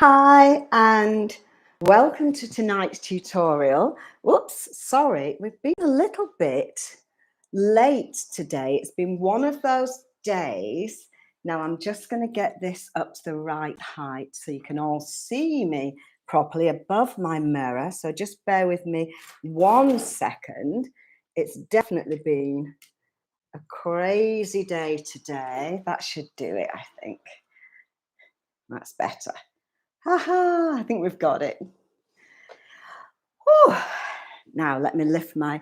Hi, and welcome to tonight's tutorial. Whoops, sorry, we've been a little bit late today. It's been one of those days. Now I'm just going to get this up to the right height so you can all see me properly above my mirror. So just bear with me 1 second. It's definitely been a crazy day today. That should do it, I think. That's better. Haha, I think we've got it. Whew. Now let me lift my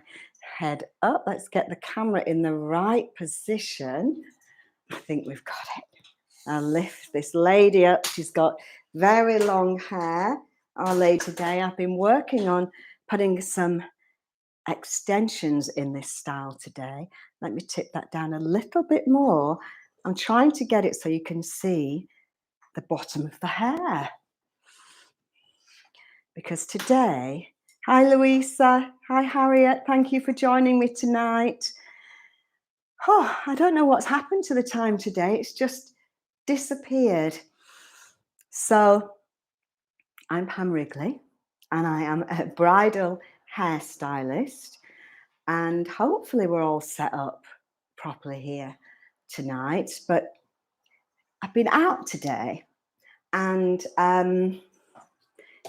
head up. Let's get the camera in the right position. I think we've got it. I'll lift this lady up. She's got very long hair. Our lady today, I've been working on putting some extensions in this style today. Let me tip that down a little bit more. I'm trying to get it so you can see the bottom of the hair. Because today, hi Louisa, hi Harriet, thank you for joining me tonight. Oh, I don't know what's happened to the time today, it's just disappeared. So, I'm Pam Wrigley and I am a bridal hairstylist, and hopefully we're all set up properly here tonight. But I've been out today and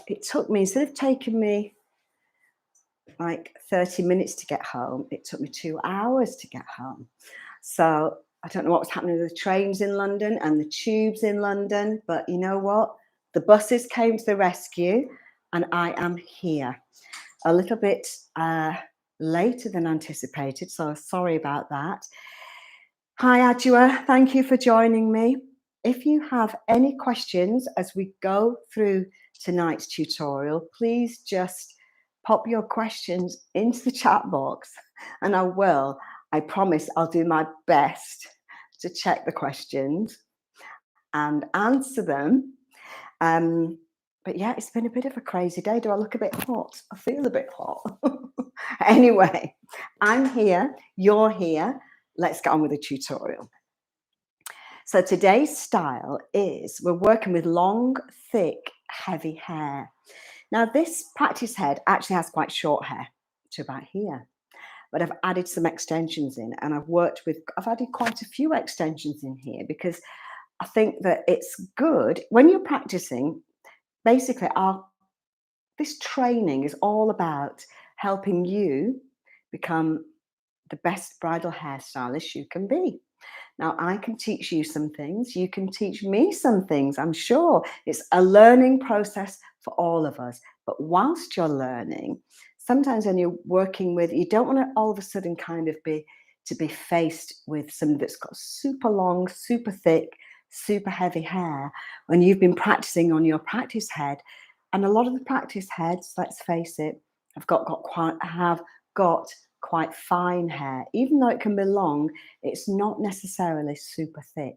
it took me, instead of taking me like 30 minutes to get home, it took me 2 hours to get home. So I don't know what was happening with the trains in London and the tubes in London, but you know what? The buses came to the rescue and I am here. A little bit later than anticipated, so sorry about that. Hi Adjua, thank you for joining me. If you have any questions as we go through tonight's tutorial, please just pop your questions into the chat box and I promise I'll do my best to check the questions and answer them. But yeah, it's been a bit of a crazy day. Do I look a bit hot? I feel a bit hot. Anyway, I'm here, you're here. Let's get on with the tutorial. So today's style is, we're working with long, thick, heavy hair. Now this practice head actually has quite short hair to about here, but I've added some extensions in and I've added quite a few extensions in here because I think that it's good when you're practicing. Basically, this training is all about helping you become the best bridal hairstylist you can be. Now, I can teach you some things. You can teach me some things. I'm sure it's a learning process for all of us. But whilst you're learning, sometimes when you're working with, you don't want to all of a sudden kind of be faced with somebody that's got super long, super thick, super heavy hair when you've been practicing on your practice head. And a lot of the practice heads, let's face it, have got quite fine hair. Even though it can be long, it's not necessarily super thick.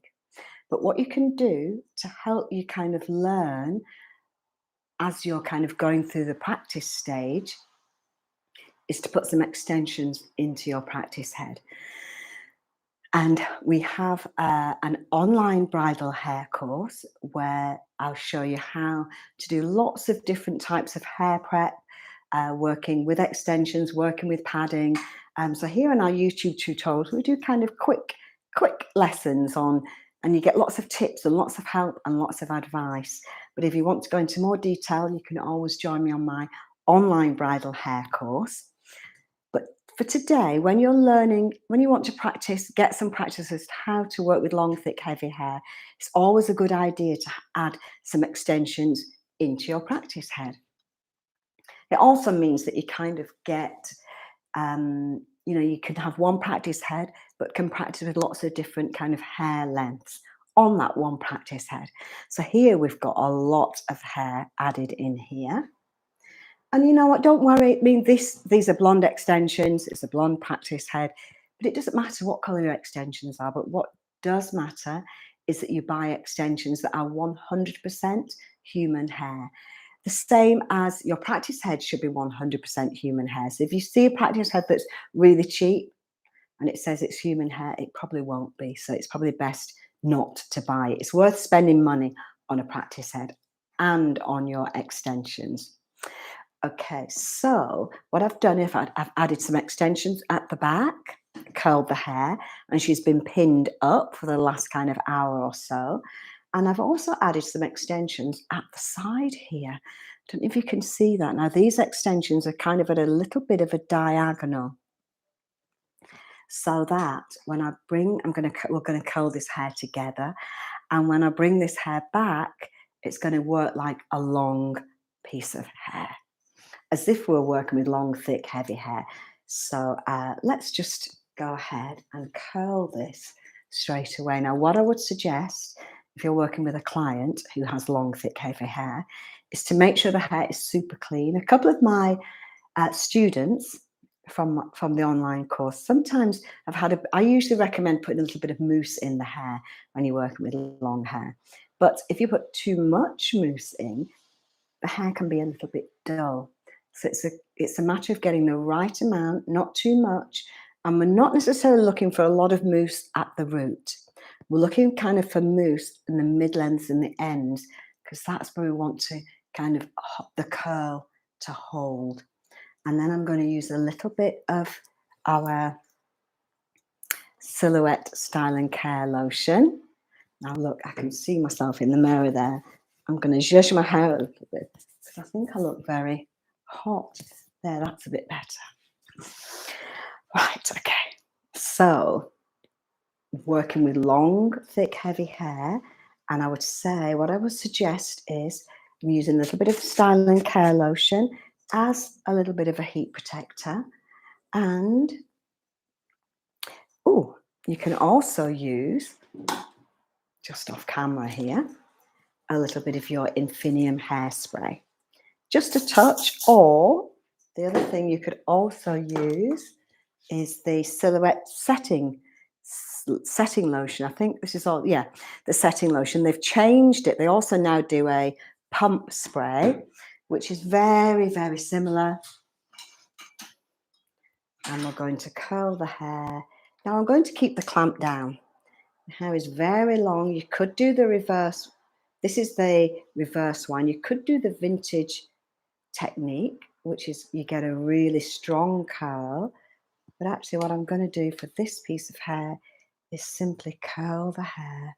But what you can do to help you kind of learn as you're kind of going through the practice stage is to put some extensions into your practice head. And we have an online bridal hair course where I'll show you how to do lots of different types of hair prep, working with extensions, working with padding. So here in our YouTube tutorials, we do kind of quick lessons on, and you get lots of tips and lots of help and lots of advice. But if you want to go into more detail, you can always join me on my online bridal hair course. But for today, when you're learning, when you want to practice, get some practice as to how to work with long, thick, heavy hair, it's always a good idea to add some extensions into your practice head. It also means that you kind of get, you can have one practice head, but can practice with lots of different kind of hair lengths on that one practice head. So here we've got a lot of hair added in here. And you know what, don't worry, I mean, these are blonde extensions, it's a blonde practice head, but it doesn't matter what colour your extensions are, but what does matter is that you buy extensions that are 100% human hair. The same as your practice head should be 100% human hair. So if you see a practice head that's really cheap and it says it's human hair, it probably won't be. So it's probably best not to buy it. It's worth spending money on a practice head. and on your extensions. Okay, so what I've done, I've added some extensions at the back, curled the hair, and she's been pinned up for the last kind of hour or so. And I've also added some extensions at the side here. Don't know if you can see that. Now, these extensions are kind of at a little bit of a diagonal, so that when I bring, we're going to curl this hair together. And when I bring this hair back, it's going to work like a long piece of hair, as if we're working with long, thick, heavy hair. So let's just go ahead and curl this straight away. Now, what I would suggest, if you're working with a client who has long, thick, heavy hair, is to make sure the hair is super clean. A couple of my students from the online course, sometimes I usually recommend putting a little bit of mousse in the hair when you're working with long hair. But if you put too much mousse in, the hair can be a little bit dull. So it's a matter of getting the right amount, not too much. And we're not necessarily looking for a lot of mousse at the root. We're looking kind of for mousse in the mid-lengths and the ends, because that's where we want to kind of the curl to hold. And then I'm going to use a little bit of our Silhouette Style and Care lotion. Now look, I can see myself in the mirror there. I'm going to zhuzh my hair a little bit, because I think I look very hot. There, that's a bit better. Right, okay. So, working with long, thick, heavy hair, and what I would suggest is I'm using a little bit of Style and Care lotion as a little bit of a heat protector. And, you can also use, just off camera here, a little bit of your Infinium hairspray. Just a touch, or the other thing you could also use is the Silhouette setting lotion. I think this is all, yeah, the setting lotion. They've changed it. They also now do a pump spray, which is very, very similar. And we're going to curl the hair. Now I'm going to keep the clamp down. The hair is very long. You could do the reverse. This is the reverse one. You could do the vintage technique, which is you get a really strong curl. But actually what I'm going to do for this piece of hair is simply curl the hair.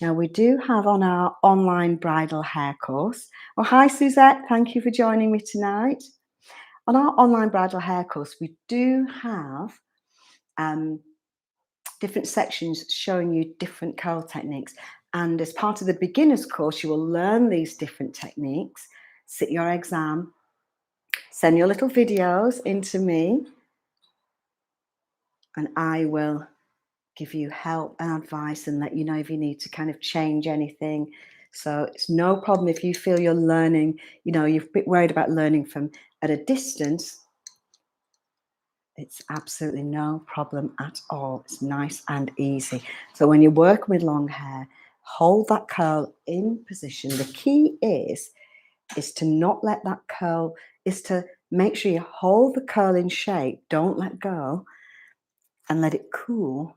Now we do have on our online bridal hair course. Oh, hi Suzette, thank you for joining me tonight. On our online bridal hair course, we do have different sections showing you different curl techniques. And as part of the beginner's course, you will learn these different techniques, sit your exam, send your little videos into me, and I will give you help and advice and let you know if you need to kind of change anything. So it's no problem if you feel you're learning, you're a bit worried about learning from at a distance. It's absolutely no problem at all. It's nice and easy. So when you work with long hair, hold that curl in position. The key is to not let that curl, is to make sure you hold the curl in shape. Don't let go, and let it cool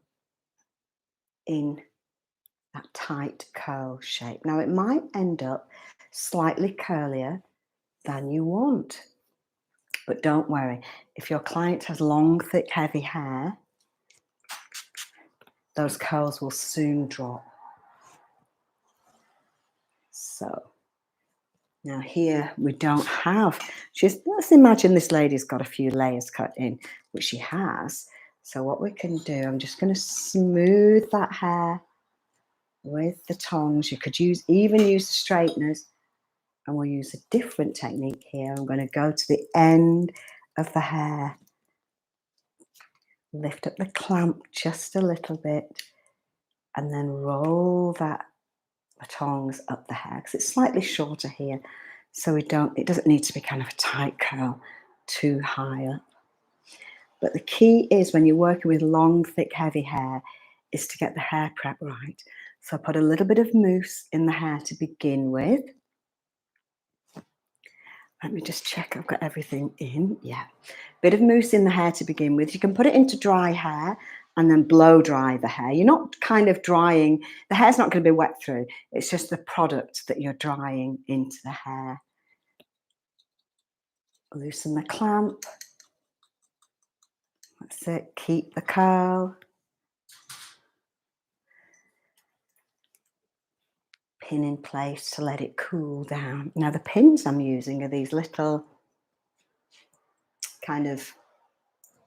in that tight curl shape. Now it might end up slightly curlier than you want, but don't worry. If your client has long, thick, heavy hair, those curls will soon drop. So now here we don't have, let's imagine this lady's got a few layers cut in, which she has. So what we can do, I'm just going to smooth that hair with the tongs. You could even use the straighteners, and we'll use a different technique here. I'm going to go to the end of the hair, lift up the clamp just a little bit, and then roll the tongs up the hair, because it's slightly shorter here, so it doesn't need to be kind of a tight curl too high up. But the key is, when you're working with long, thick, heavy hair, is to get the hair prep right. So I put a little bit of mousse in the hair to begin with. Let me just check I've got everything in. Yeah, bit of mousse in the hair to begin with. You can put it into dry hair and then blow dry the hair. You're not kind of drying, the hair's not going to be wet through. It's just the product that you're drying into the hair. Loosen the clamp. That's it. Keep the curl. Pin in place to let it cool down. Now the pins I'm using are these little kind of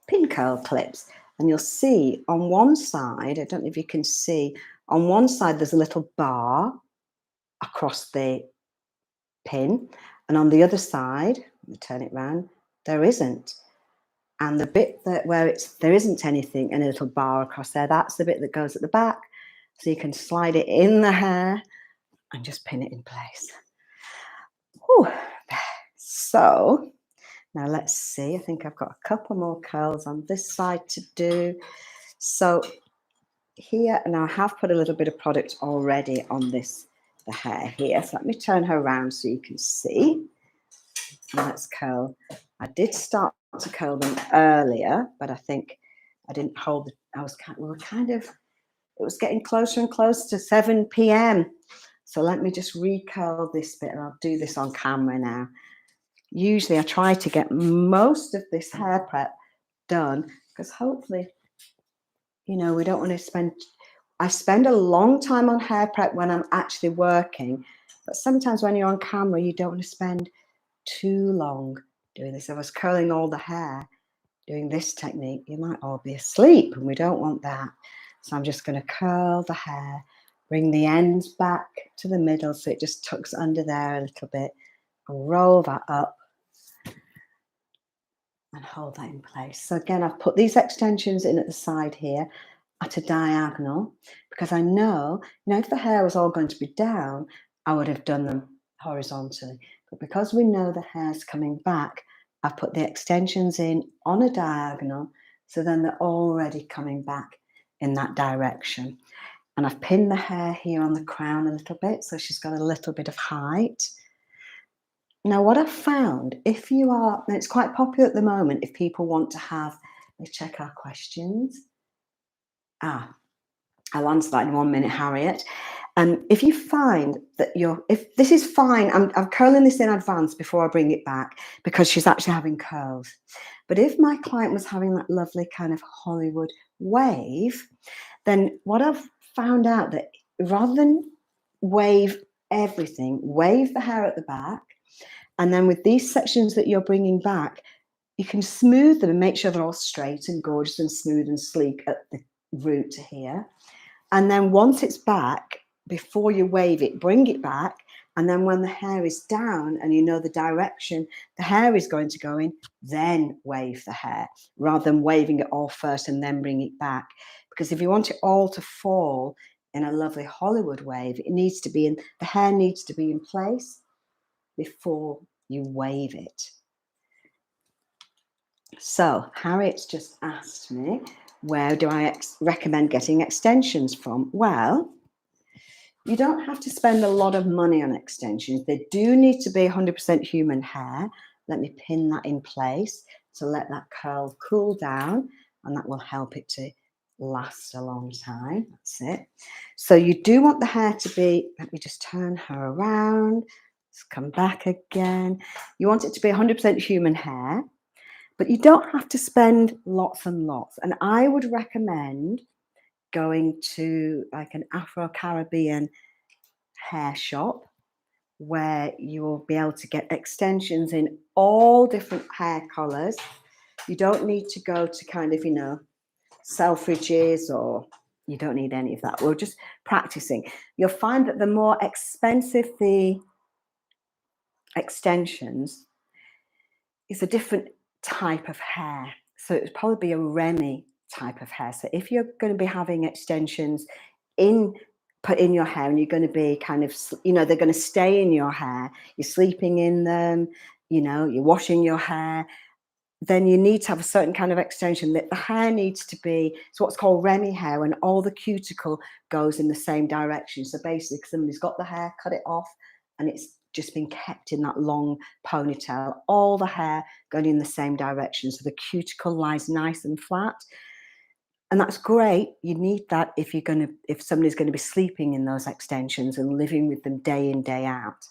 pin curl clips, and you'll see on one side, I don't know if you can see, on one side there's a little bar across the pin, and on the other side, let me turn it round, there isn't. And the bit that where there isn't anything and a little bar across there, that's the bit that goes at the back. So you can slide it in the hair and just pin it in place. Whew. So now let's see, I think I've got a couple more curls on this side to do. So here, now I have put a little bit of product already on the hair here. So let me turn her around so you can see. And let's curl. I did start to curl them earlier, but I think I didn't hold it was getting closer and closer to 7 p.m. So let me just recurl this bit, and I'll do this on camera now. Usually I try to get most of this hair prep done because hopefully, you know, we don't want to I spend a long time on hair prep when I'm actually working, but sometimes when you're on camera, you don't want to spend too long doing this. If I was curling all the hair doing this technique, you might all be asleep, and we don't want that. So I'm just going to curl the hair, bring the ends back to the middle so it just tucks under there a little bit, and roll that up and hold that in place. So again, I've put these extensions in at the side here at a diagonal because I know, you know, if the hair was all going to be down, I would have done them horizontally. But because we know the hair's coming back, I've put the extensions in on a diagonal, so then they're already coming back in that direction. And I've pinned the hair here on the crown a little bit, so she's got a little bit of height. Now, what I've found, if you are, and it's quite popular at the moment, if people want to have, let's check our questions. I'll answer that in 1 minute, Harriet. If you find that if this is fine, I'm curling this in advance before I bring it back because she's actually having curls. But if my client was having that lovely kind of Hollywood wave, then what I've found out that rather than wave everything, wave the hair at the back, and then with these sections that you're bringing back, you can smooth them and make sure they're all straight and gorgeous and smooth and sleek at the root to here. And then once it's back, before you wave it, bring it back. And then when the hair is down and you know the direction the hair is going to go in, then wave the hair rather than waving it all first and then bring it back. Because if you want it all to fall in a lovely Hollywood wave, it needs to be the hair needs to be in place before you wave it. So Harriet's just asked me, where do I recommend getting extensions from? Well, you don't have to spend a lot of money on extensions. They do need to be 100% human hair. Let me pin that in place to let that curl cool down, and that will help it to last a long time. That's it. So you do want the hair to be, let me just turn her around. Let's come back again. You want it to be 100% human hair, but you don't have to spend lots and lots. And I would recommend going to like an Afro-Caribbean hair shop where you will be able to get extensions in all different hair colors. You don't need to go to kind of, you know, Selfridges, or you don't need any of that. We're just practicing. You'll find that the more expensive the extensions is a different type of hair. So it would probably be a Remy type of hair. So if you're going to be having extensions put in your hair, and you're going to be kind of, you know, they're going to stay in your hair, you're sleeping in them, you know, you're washing your hair, then you need to have a certain kind of extension that the hair needs to be, it's what's called Remy hair, and all the cuticle goes in the same direction. So basically somebody's got the hair, cut it off, and it's just been kept in that long ponytail, all the hair going in the same direction. So the cuticle lies nice and flat. And that's great. You need that if if somebody's going to be sleeping in those extensions and living with them day in, day out.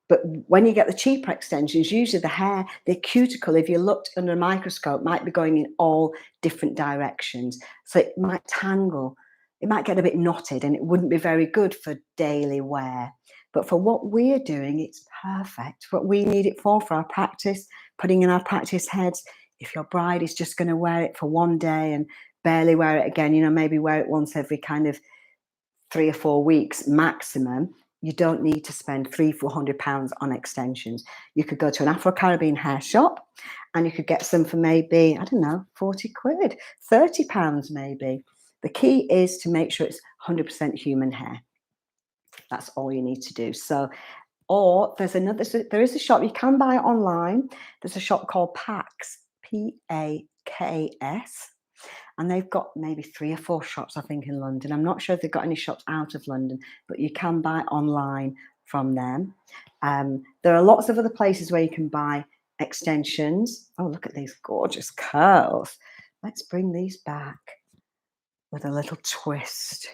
But when you get the cheaper extensions, usually the hair, the cuticle, if you looked under a microscope, might be going in all different directions. So it might tangle, it might get a bit knotted, and it wouldn't be very good for daily wear. But for what we're doing, it's perfect. What we need it for our practice, putting in our practice heads. If your bride is just going to wear it for one day and barely wear it again, maybe wear it once every kind of 3 or 4 weeks maximum, you don't need to spend £300-400 on extensions. You could go to an Afro-Caribbean hair shop and you could get some for maybe, I don't know, 40 quid, £30 maybe. The key is to make sure it's 100% human hair. That's all you need to do. So, or there is a shop, you can buy it online. There's a shop called Paks, P-A-K-S. And they've got maybe 3 or 4 shops, I think, in London. I'm not sure if they've got any shops out of London, but you can buy online from them. There are lots of other places where you can buy extensions. Oh, look at these gorgeous curls. Let's bring these back with a little twist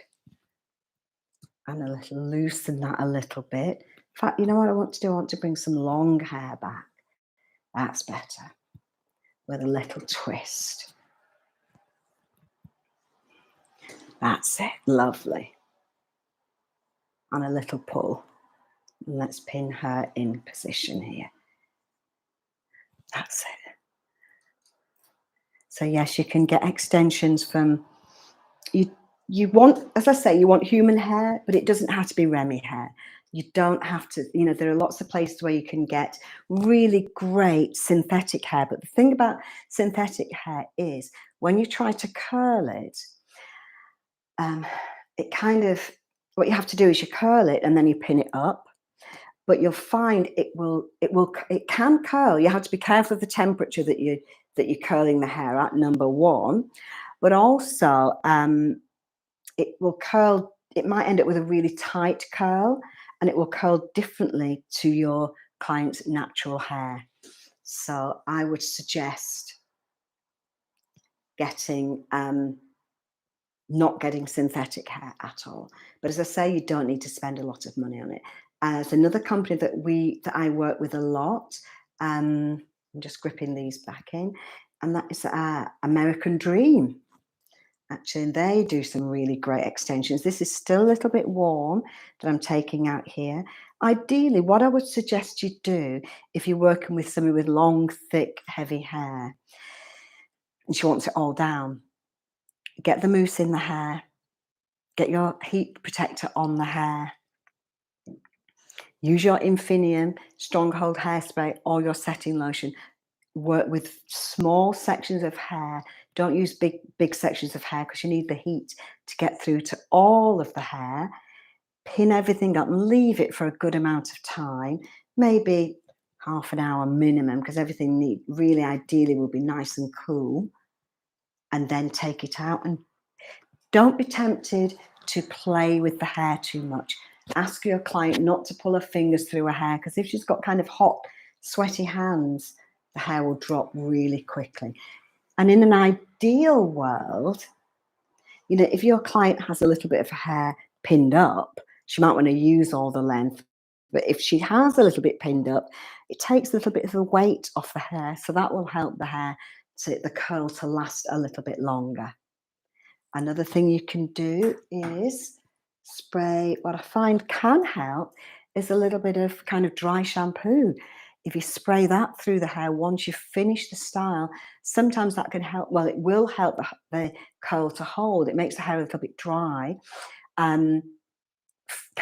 and a little loosen that a little bit. In fact, you know what I want to do? I want to bring some long hair back. That's better. With a little twist. That's it, lovely. And a little pull. Let's pin her in position here. That's it. So yes, you can get extensions from, you want, as I say, you want human hair, but it doesn't have to be Remy hair. You don't have to, there are lots of places where you can get really great synthetic hair. But the thing about synthetic hair is when you try to curl it, it kind of, what you have to do is you curl it and then you pin it up, but you'll find it can curl. You have to be careful of the temperature that you're curling the hair at, number one, but also it will curl. It might end up with a really tight curl, and it will curl differently to your client's natural hair. So I would suggest not getting synthetic hair at all. But as I say, you don't need to spend a lot of money on it. There's another company that I work with a lot. I'm just gripping these back in, and that is American Dream. Actually, they do some really great extensions. This is still a little bit warm that I'm taking out here. Ideally, what I would suggest you do if you're working with somebody with long, thick, heavy hair, and she wants it all down, get the mousse in the hair, get your heat protector on the hair, use your Infinium Stronghold hairspray or your setting lotion. Work with small sections of hair. Don't use big sections of hair because you need the heat to get through to all of the hair. Pin everything up and leave it for a good amount of time, maybe half an hour minimum, because everything really ideally will be nice and cool. And then take it out, and don't be tempted to play with the hair too much. Ask your client not to pull her fingers through her hair, because if she's got kind of hot, sweaty hands, the hair will drop really quickly. And in an ideal world, if your client has a little bit of hair pinned up, she might want to use all the length. But if she has a little bit pinned up, it takes a little bit of the weight off the hair. So that will help the curl to last a little bit longer. Another thing you can do is spray. What I find can help is a little bit of kind of dry shampoo. If you spray that through the hair once you finish the style, sometimes that can help. Well, it will help the curl to hold. It makes the hair a little bit dry, kind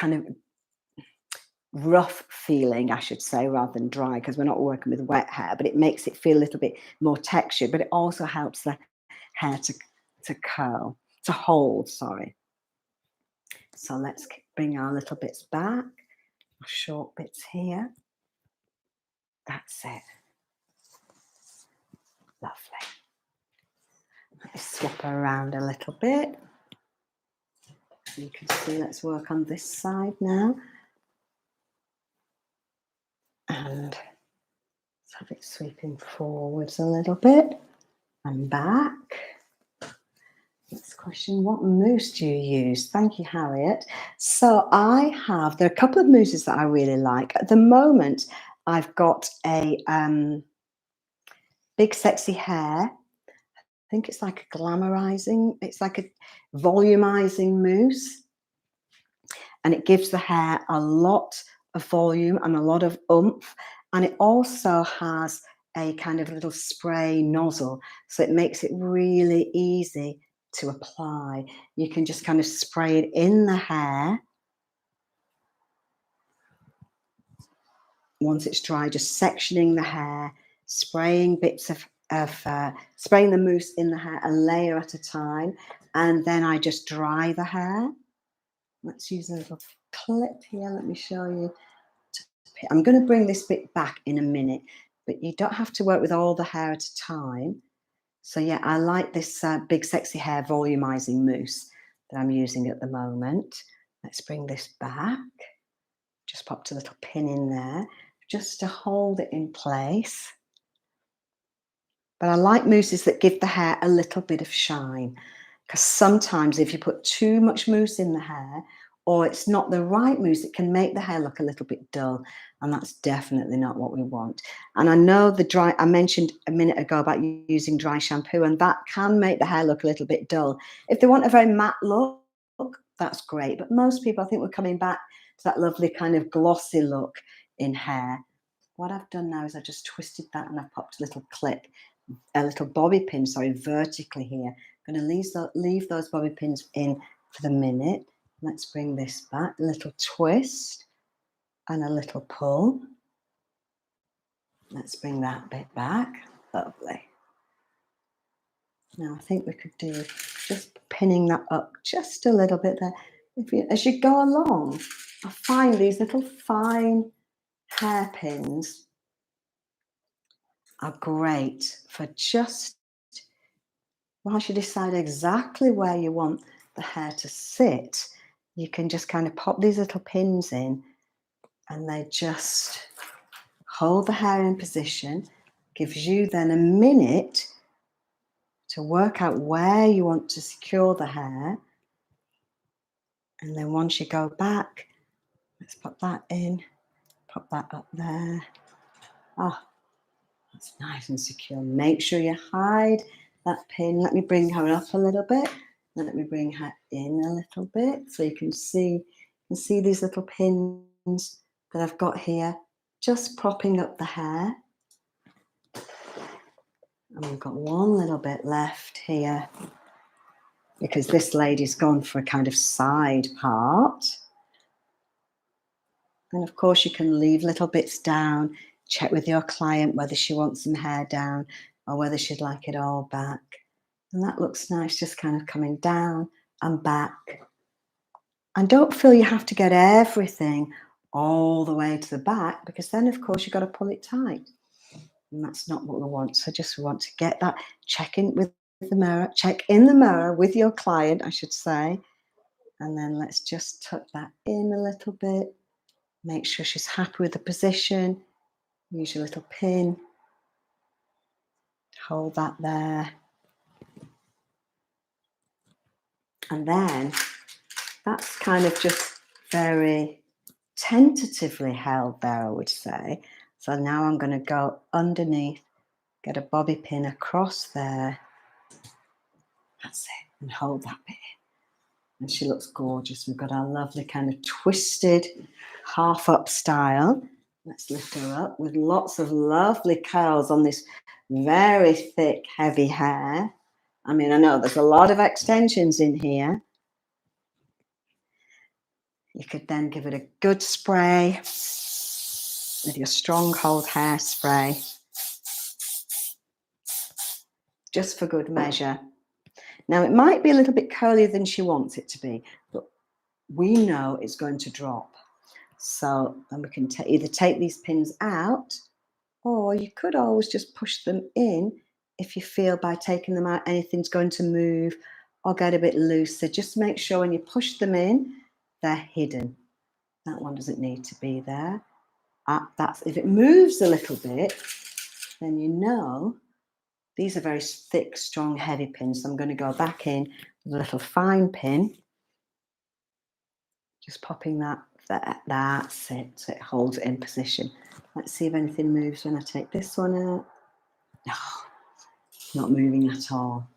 of rough feeling, I should say, rather than dry, because we're not working with wet hair, but it makes it feel a little bit more textured, but it also helps the hair to curl, to hold, sorry. So let's bring our little bits back, our short bits here. That's it. Lovely. Let's swap her around a little bit. You can see, let's work on this side now. And let's have it sweeping forwards a little bit and back. Next question, what mousse do you use? Thank you, Harriet. So there are a couple of mousses that I really like. At the moment, I've got a Big Sexy Hair. I think it's like a glamorizing, it's like a volumizing mousse. And it gives the hair a lot of volume and a lot of oomph. And it also has a kind of little spray nozzle. So it makes it really easy to apply. You can just kind of spray it in the hair. Once it's dry, just sectioning the hair, spraying bits of spraying the mousse in the hair a layer at a time. And then I just dry the hair. Let's use a little clip here. Let me show you. I'm going to bring this bit back in a minute, but you don't have to work with all the hair at a time. So yeah, I like this Big Sexy Hair volumizing mousse that I'm using at the moment. Let's bring this back. Just popped a little pin in there just to hold it in place. But I like mousses that give the hair a little bit of shine, because sometimes if you put too much mousse in the hair, or it's not the right mousse, it can make the hair look a little bit dull, and that's definitely not what we want. And I know I mentioned a minute ago about using dry shampoo, and that can make the hair look a little bit dull. If they want a very matte look, that's great. But most people, I think, we're coming back to that lovely kind of glossy look in hair. What I've done now is I've just twisted that and I've popped a little clip, a little bobby pin, sorry, vertically here. I'm going to leave those bobby pins in for the minute. Let's bring this back, a little twist and a little pull. Let's bring that bit back. Lovely. Now I think we could do just pinning that up just a little bit there. As you go along, I find these little fine hairpins are great for just once you decide exactly where you want the hair to sit, you can just kind of pop these little pins in and they just hold the hair in position, gives you then a minute to work out where you want to secure the hair. And then once you go back, let's pop that in, pop that up there. Ah, that's nice and secure. Make sure you hide that pin. Let me bring her up a little bit. Let me bring her in a little bit so you can see these little pins that I've got here, just propping up the hair. And we've got one little bit left here because this lady's gone for a kind of side part. And of course you can leave little bits down, check with your client whether she wants some hair down or whether she'd like it all back. And that looks nice, just kind of coming down and back. And don't feel you have to get everything all the way to the back, because then of course you've got to pull it tight. And that's not what we want. So just we want to get that, check in with the mirror, check in the mirror with your client, I should say. And then let's just tuck that in a little bit. Make sure she's happy with the position. Use your little pin. Hold that there. And then that's kind of just very tentatively held there, I would say. So now I'm going to go underneath, get a bobby pin across there. That's it. And hold that bit in. And she looks gorgeous. We've got our lovely kind of twisted half up style. Let's lift her up with lots of lovely curls on this very thick, heavy hair. I mean, I know there's a lot of extensions in here. You could then give it a good spray with your Stronghold hairspray, just for good measure. Now, it might be a little bit curlier than she wants it to be, but we know it's going to drop. So then we can either take these pins out, or you could always just push them in if you feel by taking them out anything's going to move or get a bit looser. Just make sure when you push them in, they're hidden. That one doesn't need to be there. That's if it moves a little bit, then you know these are very thick, strong, heavy pins. So I'm going to go back in with with a little fine pin. Just popping that there. That's it. So it holds it in position. Let's see if anything moves when I take this one out. No, not moving at all.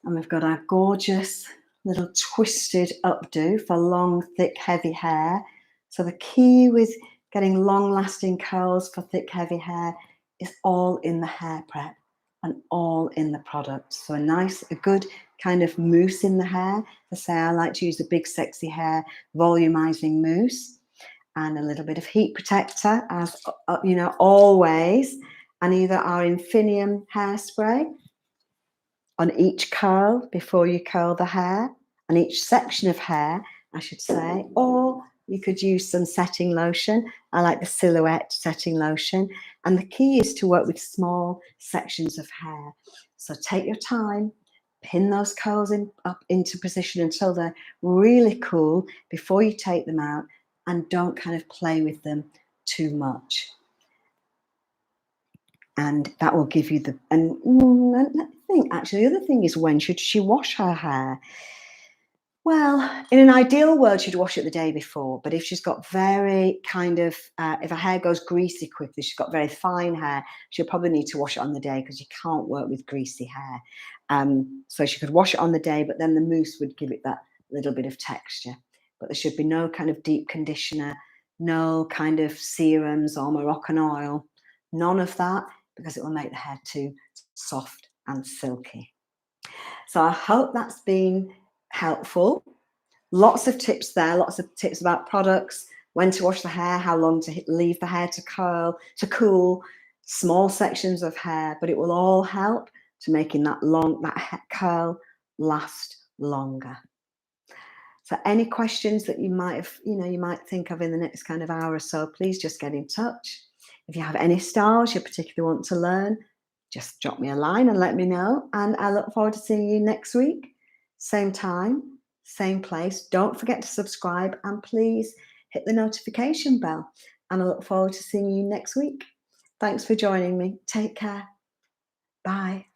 And we've got our gorgeous little twisted updo for long, thick, heavy hair. So the key with getting long-lasting curls for thick, heavy hair is all in the hair prep and all in the product. So a good kind of mousse in the hair. To say, I like to use a big, sexy hair volumizing mousse and a little bit of heat protector, as you know, always. And either our Infinium hairspray on each curl before you curl the hair, on each section of hair, I should say, or you could use some setting lotion. I like the Silhouette setting lotion. And the key is to work with small sections of hair. So take your time, pin those curls up into position until they're really cool before you take them out, and don't kind of play with them too much. And that will give you the, and let me think, actually, the other thing is, when should she wash her hair? Well, in an ideal world, she'd wash it the day before. But if she's got very kind of, if her hair goes greasy quickly, she's got very fine hair, she'll probably need to wash it on the day, because you can't work with greasy hair. So she could wash it on the day, but then the mousse would give it that little bit of texture. But there should be no kind of deep conditioner, no kind of serums or Moroccan oil, none of that, because it will make the hair too soft and silky. So I hope that's been helpful. Lots of tips there, lots of tips about products, when to wash the hair, how long to leave the hair to curl, to cool, small sections of hair, but it will all help to making that curl last longer. So any questions that you might have, you might think of in the next kind of hour or so, please just get in touch. If you have any styles you particularly want to learn, just drop me a line and let me know. And I look forward to seeing you next week. Same time, same place. Don't forget to subscribe, and please hit the notification bell. And I look forward to seeing you next week. Thanks for joining me. Take care. Bye.